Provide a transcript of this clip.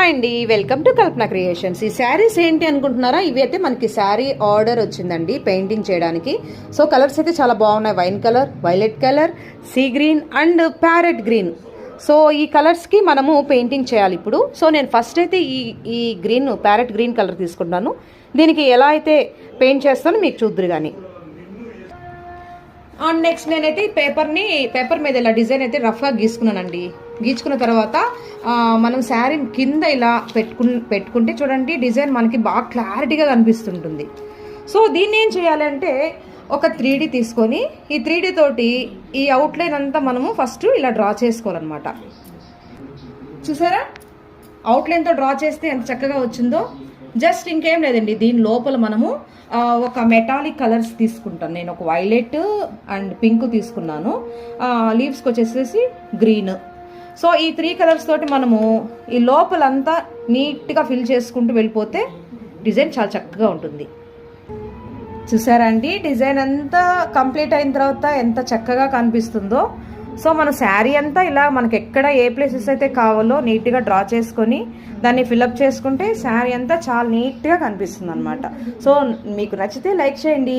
Hi అండి, welcome to Kalpana creations. ఈ శారీస్ ఏంటి అనుకుంటున్నారా? ఇవి అయితే మనకి శారీ ఆర్డర్ వచ్చిందండి పెయింటింగ్ చేయడానికి. సో కలర్స్ అయితే చాలా బాగున్నాయి. Wine colour, violet colour, sea green and parrot green. So ఈ కలర్స్కి మనము పెయింటింగ్ చేయాలి ఇప్పుడు. సో నేను ఫస్ట్ అయితే ఈ గ్రీన్, ప్యారెట్ గ్రీన్ కలర్ తీసుకుంటాను. దీనికి ఎలా అయితే పెయింట్ చేస్తానో మీకు చూద్దరు కానీ. అండ్ నెక్స్ట్ నేనైతే పేపర్ మీద ఇలా డిజైన్ అయితే రఫ్గా గీసుకున్నానండి. గీచుకున్న తర్వాత మనం శారీ కింద ఇలా పెట్టుకుంటే చూడండి డిజైన్ మనకి బాగా క్లారిటీగా కనిపిస్తుంటుంది. సో దీన్ని ఏం చేయాలంటే ఒక 3D తీసుకొని ఈ 3D తోటి ఈ అవుట్లైన్ అంతా మనము ఫస్ట్ ఇలా డ్రా చేసుకోవాలన్నమాట. చూసారా అవుట్లైన్తో డ్రా చేస్తే ఎంత చక్కగా వచ్చిందో. జస్ట్ ఇంకేం లేదండి, దీని లోపల మనము ఒక మెటాలిక్ కలర్స్ తీసుకుంటాను. నేను ఒక వైలెట్ అండ్ పింక్ తీసుకున్నాను. లీవ్స్కి వచ్చేసేసి గ్రీన్. సో ఈ 3 కలర్స్ తోటి మనము ఈ లోపలంతా నీట్గా ఫిల్ చేసుకుంటూ వెళ్ళిపోతే డిజైన్ చాలా చక్కగా ఉంటుంది. చూసారా అండి, డిజైన్ అంతా కంప్లీట్ అయిన తర్వాత ఎంత చక్కగా కనిపిస్తుందో. సో మన శారీ అంతా ఇలా మనకి ఎక్కడ ఏ ప్లేసెస్ అయితే కావాలో నీట్గా డ్రా చేసుకొని దాన్ని ఫిల్అప్ చేసుకుంటే శారీ అంతా చాలా నీట్గా కనిపిస్తుంది అనమాట. సో మీకు నచ్చితే లైక్ చేయండి.